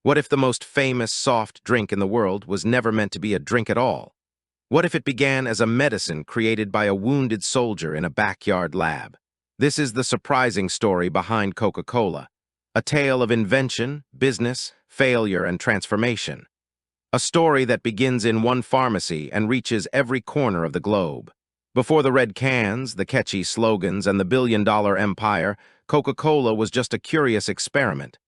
What if the most famous soft drink in the world was never meant to be a drink at all? What if it began as a medicine created by a wounded soldier in a backyard lab? This is the surprising story behind Coca-Cola, a tale of invention, business, failure, and transformation. A story that begins in one pharmacy and reaches every corner of the globe. Before the red cans, the catchy slogans, and the billion-dollar empire, Coca-Cola was just a curious experiment.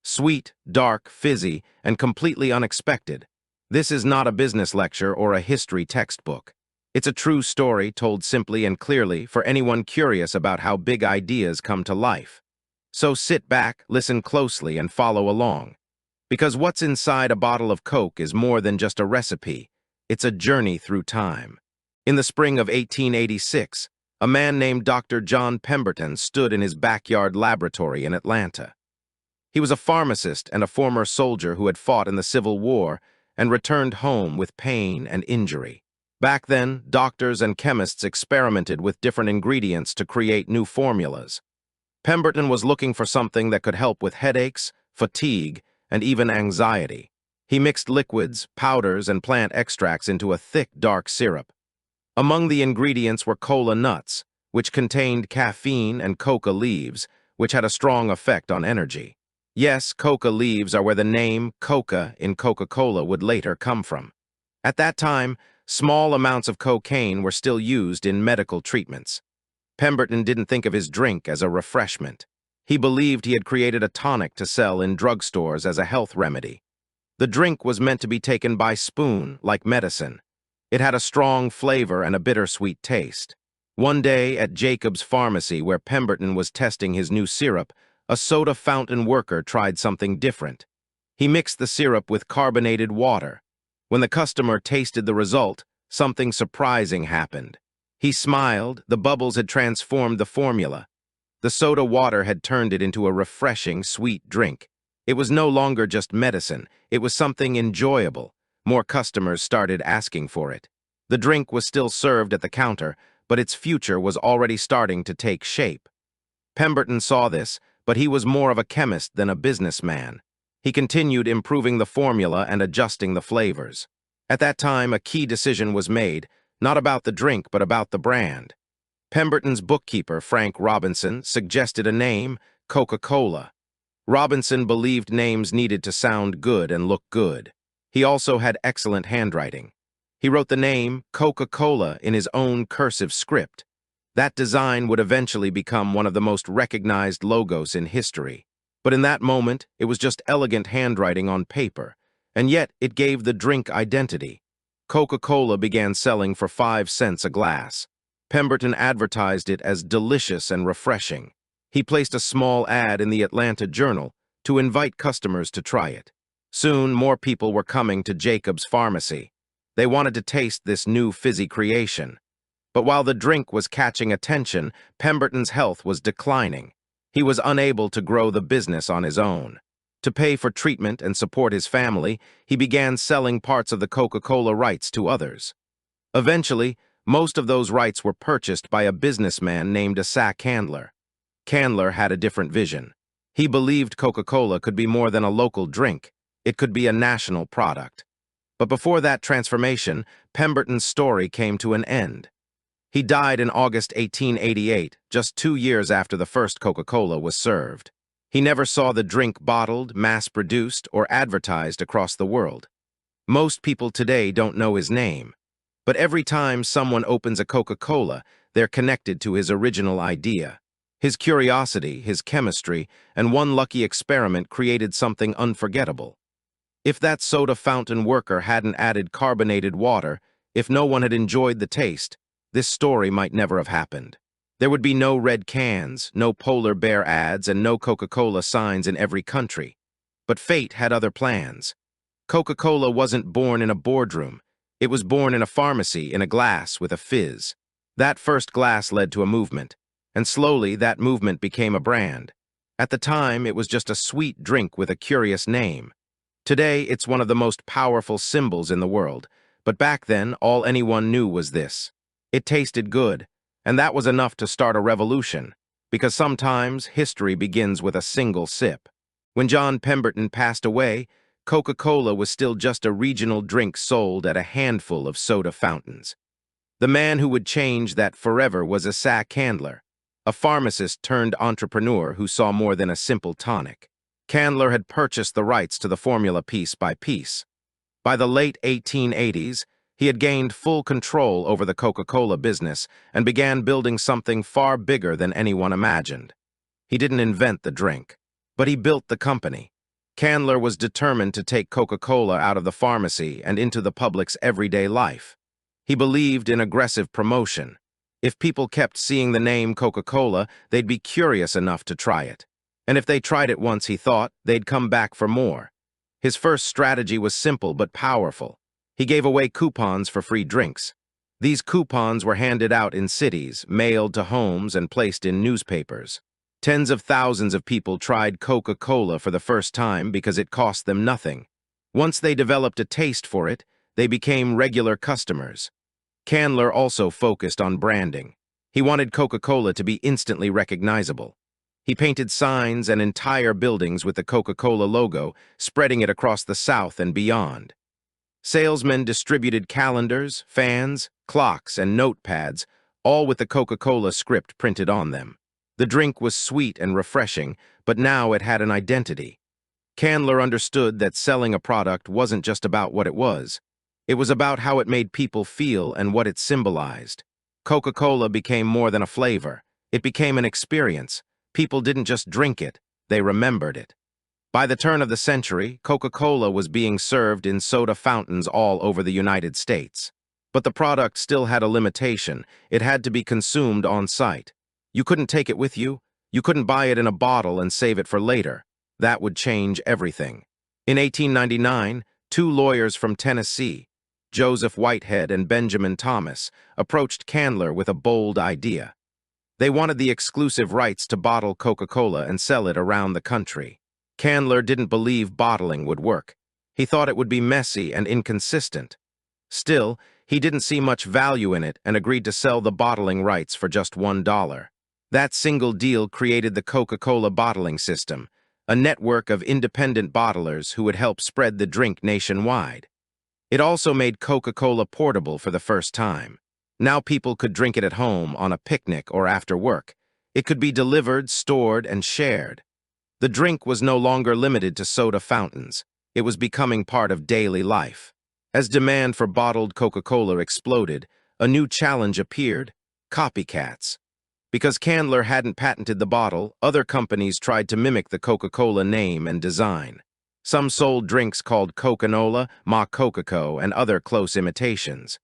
Sweet, dark, fizzy, and completely unexpected. This is not a business lecture or a history textbook. It's a true story told simply and clearly for anyone curious about how big ideas come to life. So sit back, listen closely, and follow along. Because what's inside a bottle of Coke is more than just a recipe. It's a journey through time. In the spring of 1886, a man named Dr. John Pemberton stood in his backyard laboratory in Atlanta. He was a pharmacist and a former soldier who had fought in the Civil War and returned home with pain and injury. Back then, doctors and chemists experimented with different ingredients to create new formulas. Pemberton was looking for something that could help with headaches, fatigue, and even anxiety. He mixed liquids, powders, and plant extracts into a thick, dark syrup. Among the ingredients were cola nuts, which contained caffeine, and coca leaves, which had a strong effect on energy. Yes, coca leaves are where the name Coca in Coca-Cola would later come from. At that time, small amounts of cocaine were still used in medical treatments. Pemberton didn't think of his drink as a refreshment. He believed he had created a tonic to sell in drugstores as a health remedy. The drink was meant to be taken by spoon, like medicine. It had a strong flavor and a bittersweet taste. One day at Jacob's pharmacy, where Pemberton was testing his new syrup, a soda fountain worker tried something different. He mixed the syrup with carbonated water. When the customer tasted the result, something surprising happened. He smiled. The bubbles had transformed the formula. The soda water had turned it into a refreshing, sweet drink. It was no longer just medicine. It was something enjoyable. More customers started asking for it. The drink was still served at the counter, but its future was already starting to take shape. Pemberton saw this, but he was more of a chemist than a businessman. He continued improving the formula and adjusting the flavors. At that time, a key decision was made, not about the drink, but about the brand. Pemberton's bookkeeper, Frank Robinson, suggested a name, Coca-Cola. Robinson believed names needed to sound good and look good. He also had excellent handwriting. He wrote the name Coca-Cola in his own cursive script. That design would eventually become one of the most recognized logos in history. But in that moment, it was just elegant handwriting on paper, and yet it gave the drink identity. Coca-Cola began selling for 5 cents a glass. Pemberton advertised it as delicious and refreshing. He placed a small ad in the Atlanta Journal to invite customers to try it. Soon, more people were coming to Jacob's pharmacy. They wanted to taste this new fizzy creation. But while the drink was catching attention, Pemberton's health was declining. He was unable to grow the business on his own. To pay for treatment and support his family, he began selling parts of the Coca-Cola rights to others. Eventually, most of those rights were purchased by a businessman named Asa Candler. Candler had a different vision. He believed Coca-Cola could be more than a local drink. It could be a national product. But before that transformation, Pemberton's story came to an end. He died in August 1888, just 2 years after the first Coca-Cola was served. He never saw the drink bottled, mass-produced, or advertised across the world. Most people today don't know his name. But every time someone opens a Coca-Cola, they're connected to his original idea. His curiosity, his chemistry, and one lucky experiment created something unforgettable. If that soda fountain worker hadn't added carbonated water, if no one had enjoyed the taste, this story might never have happened. There would be no red cans, no polar bear ads, and no Coca-Cola signs in every country. But fate had other plans. Coca-Cola wasn't born in a boardroom. It was born in a pharmacy, in a glass with a fizz. That first glass led to a movement, and slowly that movement became a brand. At the time, it was just a sweet drink with a curious name. Today, it's one of the most powerful symbols in the world, but back then, all anyone knew was this. It tasted good, and that was enough to start a revolution, because sometimes history begins with a single sip. When John Pemberton passed away, Coca-Cola was still just a regional drink sold at a handful of soda fountains. The man who would change that forever was Asa Candler, a pharmacist turned entrepreneur who saw more than a simple tonic. Candler had purchased the rights to the formula piece by piece. By the late 1880s, he had gained full control over the Coca-Cola business and began building something far bigger than anyone imagined. He didn't invent the drink, but he built the company. Candler was determined to take Coca-Cola out of the pharmacy and into the public's everyday life. He believed in aggressive promotion. If people kept seeing the name Coca-Cola, they'd be curious enough to try it. And if they tried it once, he thought, they'd come back for more. His first strategy was simple but powerful. He gave away coupons for free drinks. These coupons were handed out in cities, mailed to homes, and placed in newspapers. Tens of thousands of people tried Coca-Cola for the first time because it cost them nothing. Once they developed a taste for it, they became regular customers. Candler also focused on branding. He wanted Coca-Cola to be instantly recognizable. He painted signs and entire buildings with the Coca-Cola logo, spreading it across the South and beyond. Salesmen distributed calendars, fans, clocks, and notepads, all with the Coca-Cola script printed on them. The drink was sweet and refreshing, but now it had an identity. Candler understood that selling a product wasn't just about what it was. It was about how it made people feel and what it symbolized. Coca-Cola became more than a flavor. It became an experience. People didn't just drink it, they remembered it. By the turn of the century, Coca-Cola was being served in soda fountains all over the United States. But the product still had a limitation. It had to be consumed on site. You couldn't take it with you. You couldn't buy it in a bottle and save it for later. That would change everything. In 1899, two lawyers from Tennessee, Joseph Whitehead and Benjamin Thomas, approached Candler with a bold idea. They wanted the exclusive rights to bottle Coca-Cola and sell it around the country. Candler didn't believe bottling would work. He thought it would be messy and inconsistent. Still, he didn't see much value in it and agreed to sell the bottling rights for just $1. That single deal created the Coca-Cola bottling system, a network of independent bottlers who would help spread the drink nationwide. It also made Coca-Cola portable for the first time. Now people could drink it at home, on a picnic, or after work. It could be delivered, stored, and shared. The drink was no longer limited to soda fountains. It was becoming part of daily life. As demand for bottled Coca-Cola exploded, a new challenge appeared: copycats. Because Candler hadn't patented the bottle, other companies tried to mimic the Coca-Cola name and design. Some sold drinks called Coca-Cola, Ma Coca-Co, and other close imitations.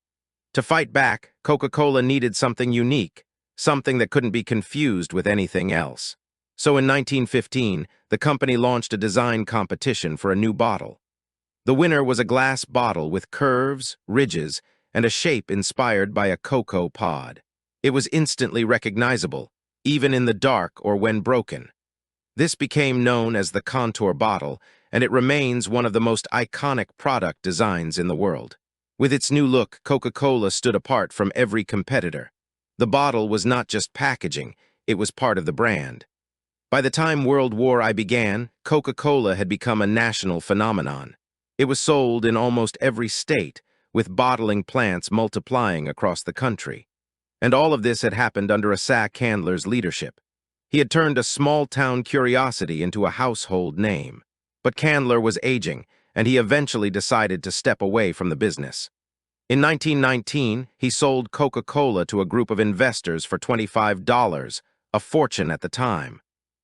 To fight back, Coca-Cola needed something unique, something that couldn't be confused with anything else. So in 1915, the company launched a design competition for a new bottle. The winner was a glass bottle with curves, ridges, and a shape inspired by a cocoa pod. It was instantly recognizable, even in the dark or when broken. This became known as the contour bottle, and it remains one of the most iconic product designs in the world. With its new look, Coca-Cola stood apart from every competitor. The bottle was not just packaging, it was part of the brand. By the time World War I began, Coca-Cola had become a national phenomenon. It was sold in almost every state, with bottling plants multiplying across the country. And all of this had happened under Asa Candler's leadership. He had turned a small-town curiosity into a household name. But Candler was aging, and he eventually decided to step away from the business. In 1919, he sold Coca-Cola to a group of investors for $25, a fortune at the time.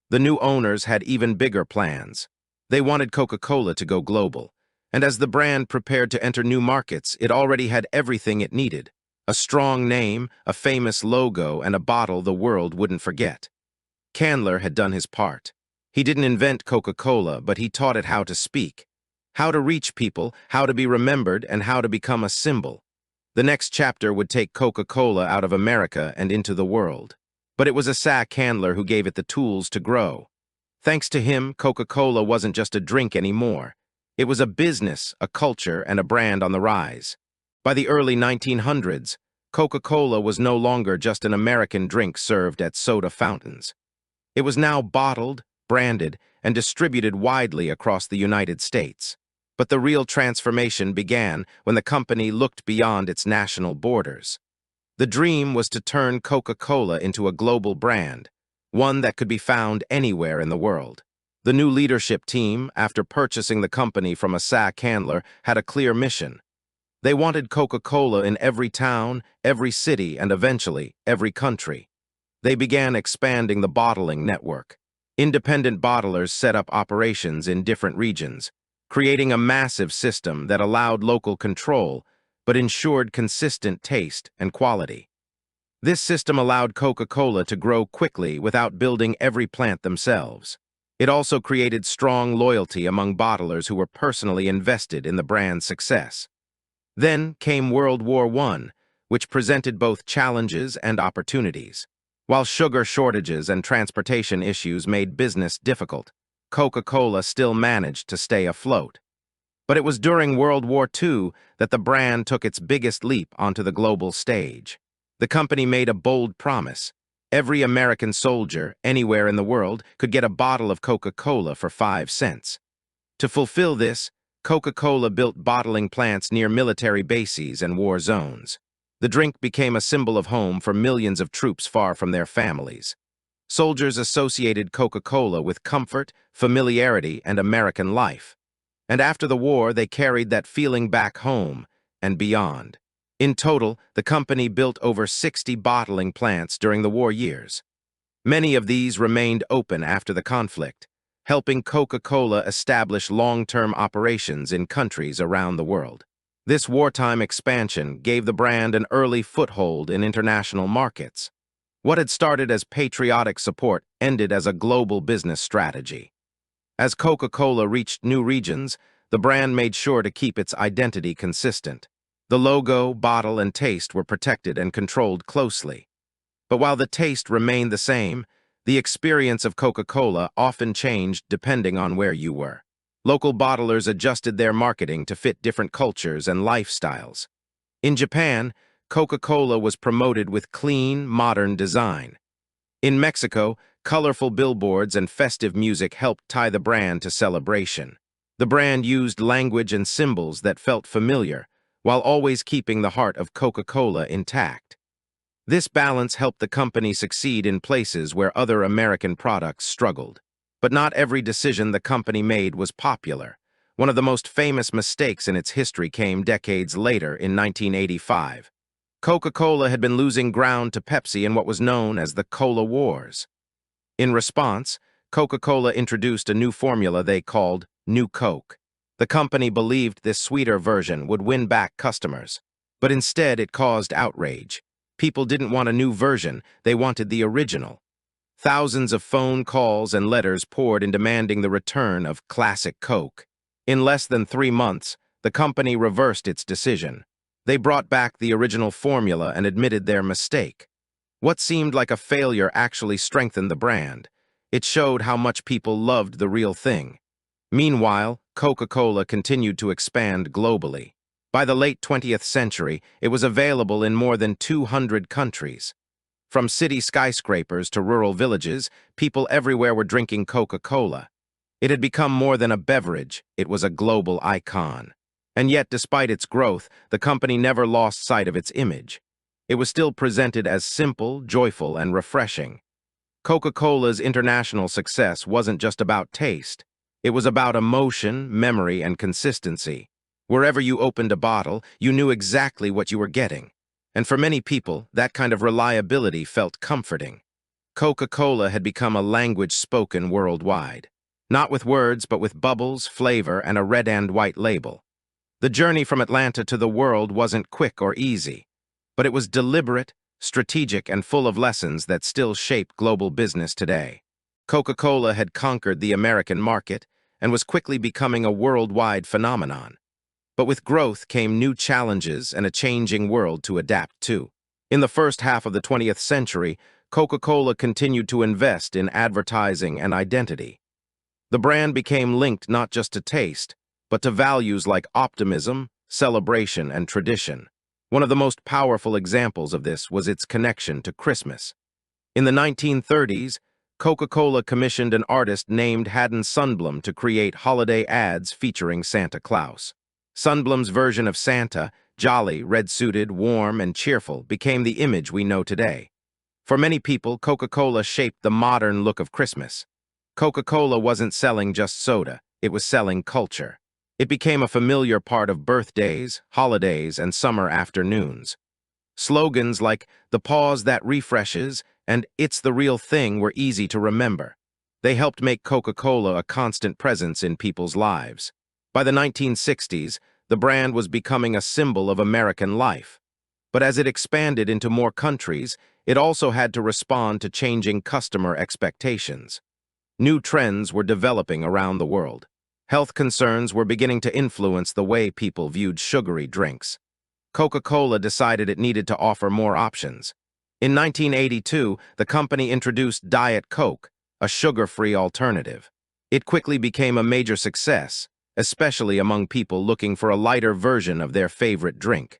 The new owners had even bigger plans. They wanted Coca-Cola to go global, and as the brand prepared to enter new markets, it already had everything it needed: a strong name, a famous logo, and a bottle the world wouldn't forget. Candler had done his part. He didn't invent Coca-Cola, but he taught it how to speak, how to reach people, how to be remembered, and how to become a symbol. The next chapter would take Coca-Cola out of America and into the world. But it was Asa Candler who gave it the tools to grow. Thanks to him, Coca-Cola wasn't just a drink anymore. It was a business, a culture, and a brand on the rise. By the early 1900s, Coca-Cola was no longer just an American drink served at soda fountains. It was now bottled, branded, and distributed widely across the United States. But the real transformation began when the company looked beyond its national borders. The dream was to turn Coca-Cola into a global brand, one that could be found anywhere in the world. The new leadership team, after purchasing the company from a SAC handler, had a clear mission. They wanted Coca-Cola in every town, every city, and eventually, every country. They began expanding the bottling network. Independent bottlers set up operations in different regions, creating a massive system that allowed local control but ensured consistent taste and quality. This system allowed Coca-Cola to grow quickly without building every plant themselves. It also created strong loyalty among bottlers who were personally invested in the brand's success. Then came World War I, which presented both challenges and opportunities. While sugar shortages and transportation issues made business difficult, Coca-Cola still managed to stay afloat. But it was during World War II that the brand took its biggest leap onto the global stage. The company made a bold promise. Every American soldier, anywhere in the world, could get a bottle of Coca-Cola for 5 cents. To fulfill this, Coca-Cola built bottling plants near military bases and war zones. The drink became a symbol of home for millions of troops far from their families. Soldiers associated Coca-Cola with comfort, familiarity, and American life. And after the war, they carried that feeling back home and beyond. In total, the company built over 60 bottling plants during the war years. Many of these remained open after the conflict, helping Coca-Cola establish long-term operations in countries around the world. This wartime expansion gave the brand an early foothold in international markets. What had started as patriotic support ended as a global business strategy. As Coca-Cola reached new regions, the brand made sure to keep its identity consistent. The logo, bottle, and taste were protected and controlled closely. But while the taste remained the same, the experience of Coca-Cola often changed depending on where you were. Local bottlers adjusted their marketing to fit different cultures and lifestyles. In Japan, Coca-Cola was promoted with clean, modern design. In Mexico, colorful billboards and festive music helped tie the brand to celebration. The brand used language and symbols that felt familiar, while always keeping the heart of Coca-Cola intact. This balance helped the company succeed in places where other American products struggled. But not every decision the company made was popular. One of the most famous mistakes in its history came decades later in 1985. Coca-Cola had been losing ground to Pepsi in what was known as the Cola Wars. In response, Coca-Cola introduced a new formula they called New Coke. The company believed this sweeter version would win back customers. But instead, it caused outrage. People didn't want a new version, they wanted the original. Thousands of phone calls and letters poured in demanding the return of Classic Coke. In less than 3 months, the company reversed its decision. They brought back the original formula and admitted their mistake. What seemed like a failure actually strengthened the brand. It showed how much people loved the real thing. Meanwhile, Coca-Cola continued to expand globally. By the late 20th century, it was available in more than 200 countries. From city skyscrapers to rural villages, people everywhere were drinking Coca-Cola. It had become more than a beverage, it was a global icon. And yet, despite its growth, the company never lost sight of its image. It was still presented as simple, joyful, and refreshing. Coca-Cola's international success wasn't just about taste. It was about emotion, memory, and consistency. Wherever you opened a bottle, you knew exactly what you were getting. And for many people, that kind of reliability felt comforting. Coca-Cola had become a language spoken worldwide. Not with words, but with bubbles, flavor, and a red and white label. The journey from Atlanta to the world wasn't quick or easy, but it was deliberate, strategic, and full of lessons that still shape global business today. Coca-Cola had conquered the American market and was quickly becoming a worldwide phenomenon. But with growth came new challenges and a changing world to adapt to. In the first half of the 20th century, Coca-Cola continued to invest in advertising and identity. The brand became linked not just to taste, but to values like optimism, celebration, and tradition. One of the most powerful examples of this was its connection to Christmas. In the 1930s, Coca-Cola commissioned an artist named Haddon Sundblom to create holiday ads featuring Santa Claus. Sundblom's version of Santa, jolly, red-suited, warm, and cheerful, became the image we know today. For many people, Coca-Cola shaped the modern look of Christmas. Coca-Cola wasn't selling just soda, it was selling culture. It became a familiar part of birthdays, holidays, and summer afternoons. Slogans like "The Pause That Refreshes" and "It's the Real Thing" were easy to remember. They helped make Coca-Cola a constant presence in people's lives. By the 1960s, the brand was becoming a symbol of American life. But as it expanded into more countries, it also had to respond to changing customer expectations. New trends were developing around the world. Health concerns were beginning to influence the way people viewed sugary drinks. Coca-Cola decided it needed to offer more options. In 1982, the company introduced Diet Coke, a sugar-free alternative. It quickly became a major success, especially among people looking for a lighter version of their favorite drink.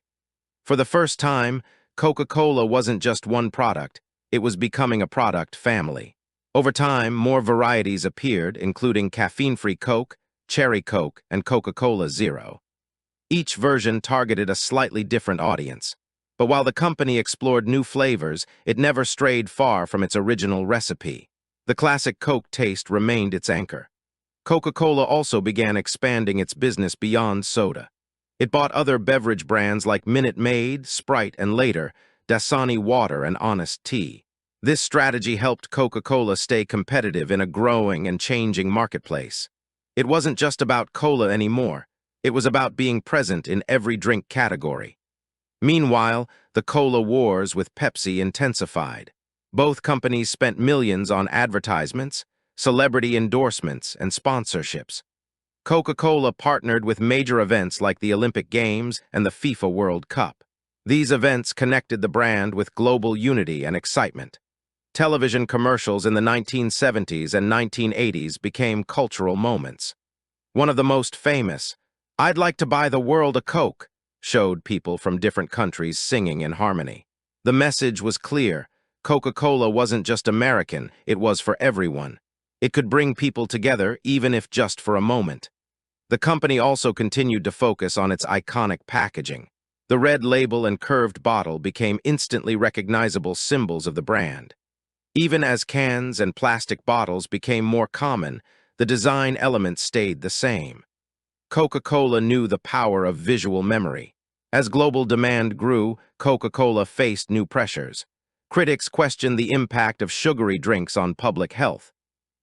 For the first time, Coca-Cola wasn't just one product, it was becoming a product family. Over time, more varieties appeared, including caffeine-free Coke, Cherry Coke, and Coca-Cola Zero. Each version targeted a slightly different audience. But while the company explored new flavors, it never strayed far from its original recipe. The classic Coke taste remained its anchor. Coca-Cola also began expanding its business beyond soda. It bought other beverage brands like Minute Maid, Sprite, and later, Dasani Water and Honest Tea. This strategy helped Coca-Cola stay competitive in a growing and changing marketplace. It wasn't just about cola anymore. It was about being present in every drink category. Meanwhile, the cola wars with Pepsi intensified. Both companies spent millions on advertisements, celebrity endorsements, and sponsorships. Coca-Cola partnered with major events like the Olympic Games and the FIFA World Cup. These events connected the brand with global unity and excitement. Television commercials in the 1970s and 1980s became cultural moments. One of the most famous, "I'd like to buy the world a Coke," showed people from different countries singing in harmony. The message was clear. Coca-Cola wasn't just American, it was for everyone. It could bring people together, even if just for a moment. The company also continued to focus on its iconic packaging. The red label and curved bottle became instantly recognizable symbols of the brand. Even as cans and plastic bottles became more common, the design elements stayed the same. Coca-Cola knew the power of visual memory. As global demand grew, Coca-Cola faced new pressures. Critics questioned the impact of sugary drinks on public health.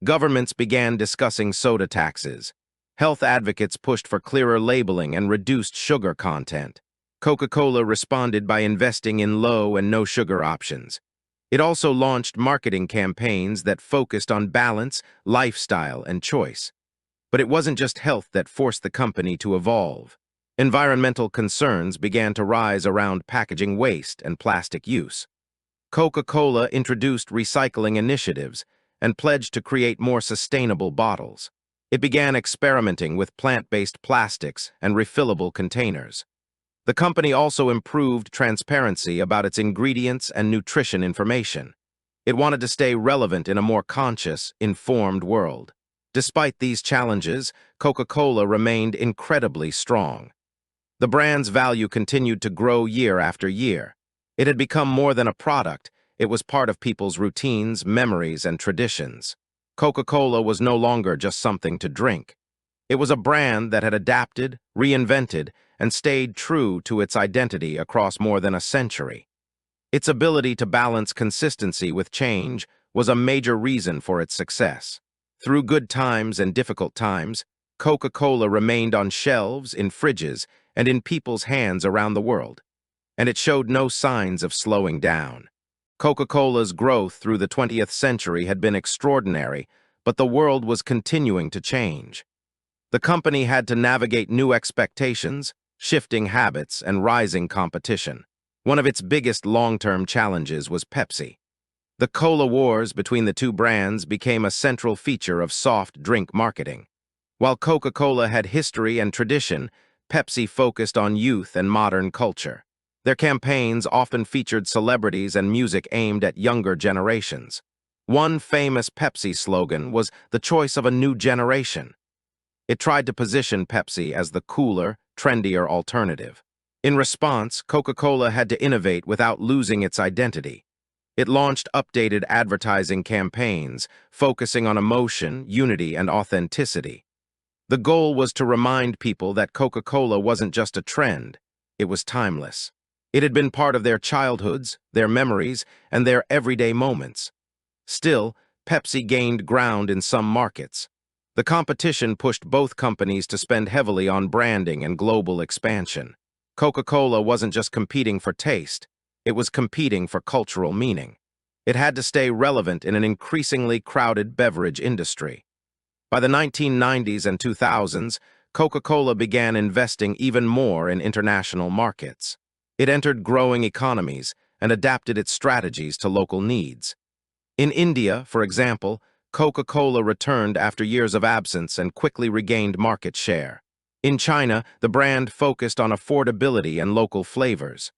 Governments began discussing soda taxes. Health advocates pushed for clearer labeling and reduced sugar content. Coca-Cola responded by investing in low and no-sugar options. It also launched marketing campaigns that focused on balance, lifestyle, and choice. But it wasn't just health that forced the company to evolve. Environmental concerns began to rise around packaging waste and plastic use. Coca-Cola introduced recycling initiatives and pledged to create more sustainable bottles. It began experimenting with plant-based plastics and refillable containers. The company also improved transparency about its ingredients and nutrition information. It wanted to stay relevant in a more conscious, informed world. Despite these challenges, Coca-Cola remained incredibly strong. The brand's value continued to grow year after year. It had become more than a product. It was part of people's routines, memories, and traditions. Coca-Cola was no longer just something to drink. It was a brand that had adapted, reinvented, and stayed true to its identity across more than a century. Its ability to balance consistency with change was a major reason for its success. Through good times and difficult times, Coca-Cola remained on shelves, in fridges, and in people's hands around the world. And it showed no signs of slowing down. Coca-Cola's growth through the 20th century had been extraordinary, but the world was continuing to change. The company had to navigate new expectations, shifting habits, and rising competition. One of its biggest long-term challenges was Pepsi. The cola wars between the two brands became a central feature of soft drink marketing. While Coca-Cola had history and tradition, Pepsi focused on youth and modern culture. Their campaigns often featured celebrities and music aimed at younger generations. One famous Pepsi slogan was the choice of a new generation. It tried to position Pepsi as the cooler, trendier alternative. In response, Coca-Cola had to innovate without losing its identity. It launched updated advertising campaigns, focusing on emotion, unity, and authenticity. The goal was to remind people that Coca-Cola wasn't just a trend, it was timeless. It had been part of their childhoods, their memories, and their everyday moments. Still, Pepsi gained ground in some markets. The competition pushed both companies to spend heavily on branding and global expansion. Coca-Cola wasn't just competing for taste, it was competing for cultural meaning. It had to stay relevant in an increasingly crowded beverage industry. By the 1990s and 2000s, Coca-Cola began investing even more in international markets. It entered growing economies and adapted its strategies to local needs. In India, for example, Coca-Cola returned after years of absence and quickly regained market share. In China, the brand focused on affordability and local flavors.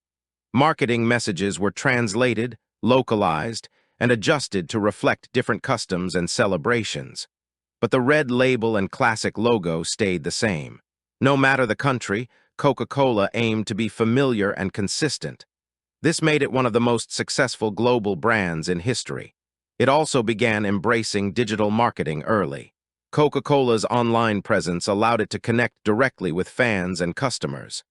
Marketing messages were translated, localized, and adjusted to reflect different customs and celebrations. But the red label and classic logo stayed the same. No matter the country, Coca-Cola aimed to be familiar and consistent. This made it one of the most successful global brands in history. It also began embracing digital marketing early. Coca-Cola's online presence allowed it to connect directly with fans and customers.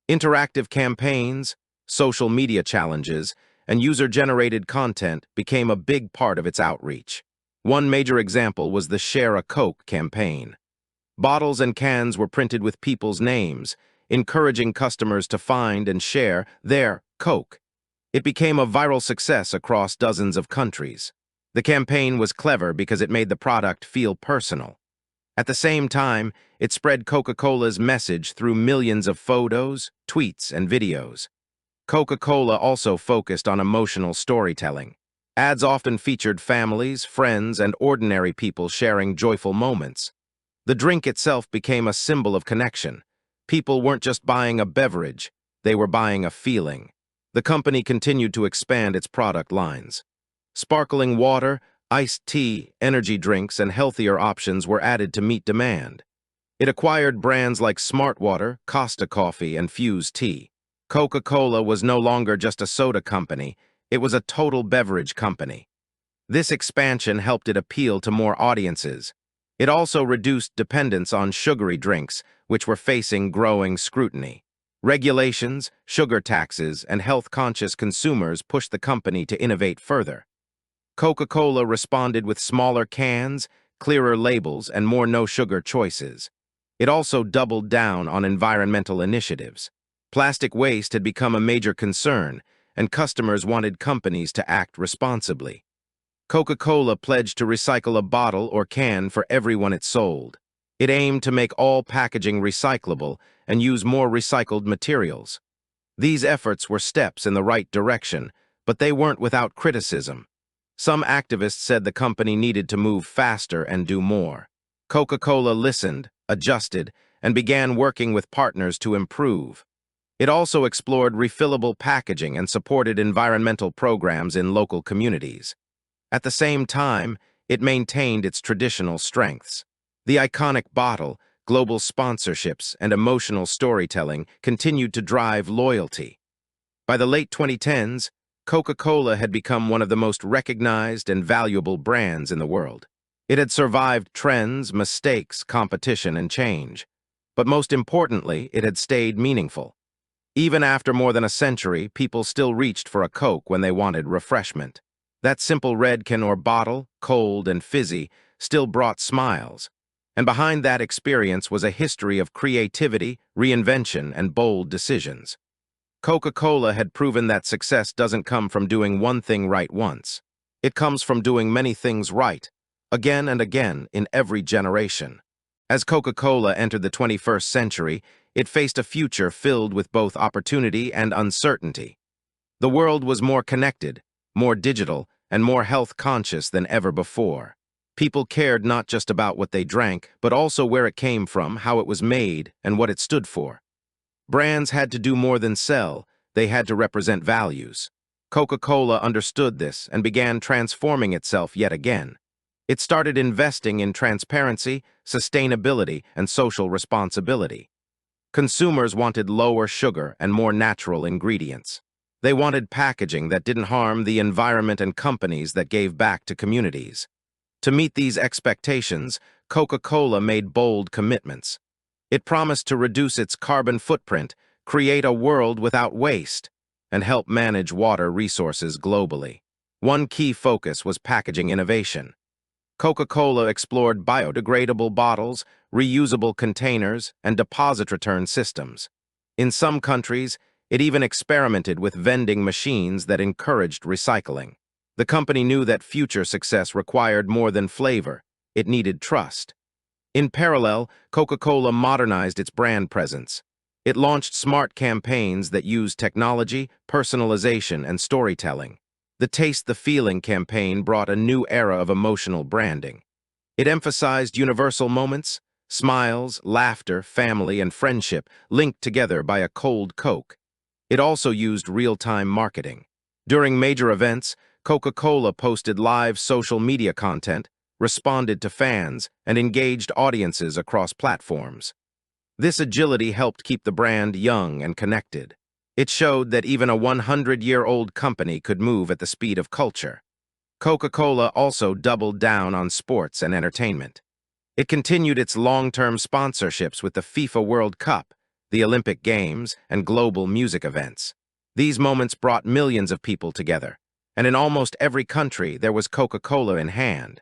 Interactive campaigns, social media challenges, and user-generated content became a big part of its outreach. One major example was the Share a Coke campaign. Bottles and cans were printed with people's names, encouraging customers to find and share their Coke. It became a viral success across dozens of countries. The campaign was clever because it made the product feel personal. At the same time, it spread Coca-Cola's message through millions of photos, tweets, and videos. Coca-Cola also focused on emotional storytelling. Ads often featured families, friends, and ordinary people sharing joyful moments. The drink itself became a symbol of connection. People weren't just buying a beverage, they were buying a feeling. The company continued to expand its product lines. Sparkling water, iced tea, energy drinks, and healthier options were added to meet demand. It acquired brands like Smartwater, Costa Coffee, and Fuse Tea. Coca-Cola was no longer just a soda company, it was a total beverage company. This expansion helped it appeal to more audiences. It also reduced dependence on sugary drinks, which were facing growing scrutiny. Regulations, sugar taxes, and health-conscious consumers pushed the company to innovate further. Coca-Cola responded with smaller cans, clearer labels, and more no-sugar choices. It also doubled down on environmental initiatives. Plastic waste had become a major concern, and customers wanted companies to act responsibly. Coca-Cola pledged to recycle a bottle or can for everyone it sold. It aimed to make all packaging recyclable and use more recycled materials. These efforts were steps in the right direction, but they weren't without criticism. Some activists said the company needed to move faster and do more. Coca-Cola listened, adjusted, and began working with partners to improve. It also explored refillable packaging and supported environmental programs in local communities. At the same time, it maintained its traditional strengths. The iconic bottle, global sponsorships, and emotional storytelling continued to drive loyalty. By the late 2010s, Coca-Cola had become one of the most recognized and valuable brands in the world. It had survived trends, mistakes, competition, and change. But most importantly, it had stayed meaningful. Even after more than a century, people still reached for a Coke when they wanted refreshment. That simple red can or bottle, cold and fizzy, still brought smiles. And behind that experience was a history of creativity, reinvention, and bold decisions. Coca-Cola had proven that success doesn't come from doing one thing right once. It comes from doing many things right, again and again in every generation. As Coca-Cola entered the 21st century, it faced a future filled with both opportunity and uncertainty. The world was more connected, more digital, and more health-conscious than ever before. People cared not just about what they drank, but also where it came from, how it was made, and what it stood for. Brands had to do more than sell, they had to represent values. Coca-Cola understood this and began transforming itself yet again. It started investing in transparency, sustainability, and social responsibility. Consumers wanted lower sugar and more natural ingredients. They wanted packaging that didn't harm the environment and companies that gave back to communities. To meet these expectations, Coca-Cola made bold commitments. It promised to reduce its carbon footprint, create a world without waste, and help manage water resources globally. One key focus was packaging innovation. Coca-Cola explored biodegradable bottles, reusable containers, and deposit return systems. In some countries, it even experimented with vending machines that encouraged recycling. The company knew that future success required more than flavor. It needed trust. In parallel, Coca-Cola modernized its brand presence. It launched smart campaigns that used technology, personalization, and storytelling. The Taste the Feeling campaign brought a new era of emotional branding. It emphasized universal moments, smiles, laughter, family, and friendship linked together by a cold Coke. It also used real-time marketing. During major events, Coca-Cola posted live social media content, responded to fans, and engaged audiences across platforms. This agility helped keep the brand young and connected. It showed that even a 100-year-old company could move at the speed of culture. Coca-Cola also doubled down on sports and entertainment. It continued its long-term sponsorships with the FIFA World Cup, the Olympic Games, and global music events. These moments brought millions of people together, and in almost every country there was Coca-Cola in hand.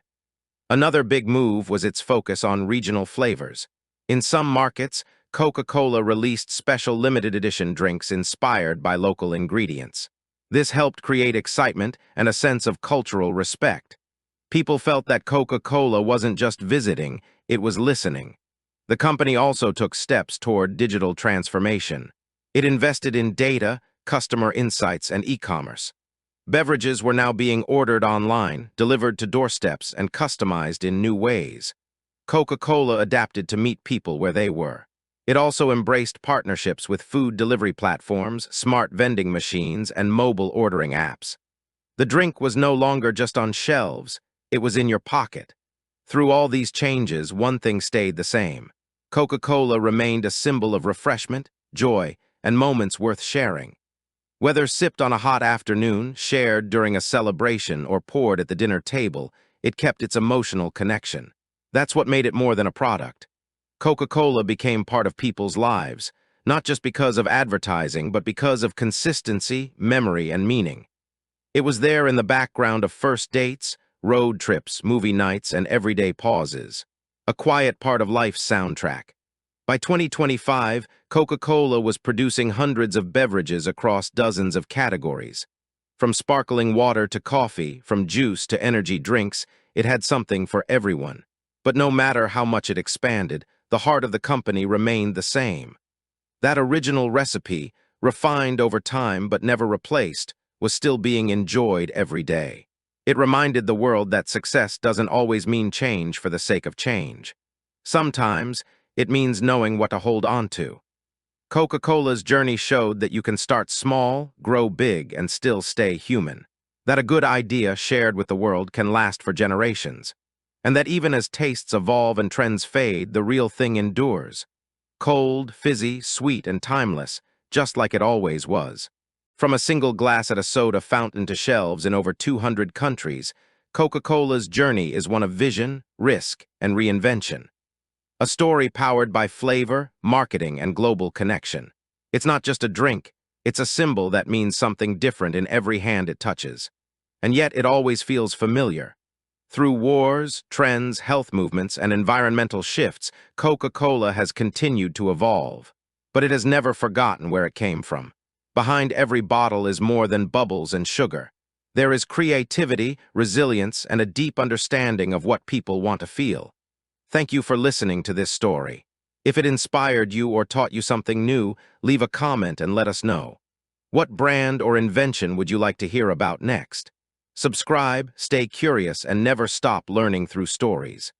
Another big move was its focus on regional flavors. In some markets, Coca-Cola released special limited edition drinks inspired by local ingredients. This helped create excitement and a sense of cultural respect. People felt that Coca-Cola wasn't just visiting, it was listening. The company also took steps toward digital transformation. It invested in data, customer insights, and e-commerce. Beverages were now being ordered online, delivered to doorsteps, and customized in new ways. Coca-Cola adapted to meet people where they were. It also embraced partnerships with food delivery platforms, smart vending machines, and mobile ordering apps. The drink was no longer just on shelves, it was in your pocket. Through all these changes, one thing stayed the same. Coca-Cola remained a symbol of refreshment, joy, and moments worth sharing. Whether sipped on a hot afternoon, shared during a celebration, or poured at the dinner table, it kept its emotional connection. That's what made it more than a product. Coca-Cola became part of people's lives, not just because of advertising, but because of consistency, memory, and meaning. It was there in the background of first dates, road trips, movie nights, and everyday pauses. A quiet part of life's soundtrack. By 2025, Coca-Cola was producing hundreds of beverages across dozens of categories. From sparkling water to coffee, from juice to energy drinks, it had something for everyone. But no matter how much it expanded, the heart of the company remained the same. That original recipe, refined over time but never replaced, was still being enjoyed every day. It reminded the world that success doesn't always mean change for the sake of change. Sometimes, it means knowing what to hold on to. Coca-Cola's journey showed that you can start small, grow big, and still stay human. That a good idea shared with the world can last for generations. And that even as tastes evolve and trends fade, the real thing endures. Cold, fizzy, sweet, and timeless, just like it always was. From a single glass at a soda fountain to shelves in over 200 countries, Coca-Cola's journey is one of vision, risk, and reinvention. A story powered by flavor, marketing, and global connection. It's not just a drink, it's a symbol that means something different in every hand it touches. And yet it always feels familiar. Through wars, trends, health movements, and environmental shifts, Coca-Cola has continued to evolve. But it has never forgotten where it came from. Behind every bottle is more than bubbles and sugar. There is creativity, resilience, and a deep understanding of what people want to feel. Thank you for listening to this story. If it inspired you or taught you something new, leave a comment and let us know. What brand or invention would you like to hear about next? Subscribe, stay curious, and never stop learning through stories.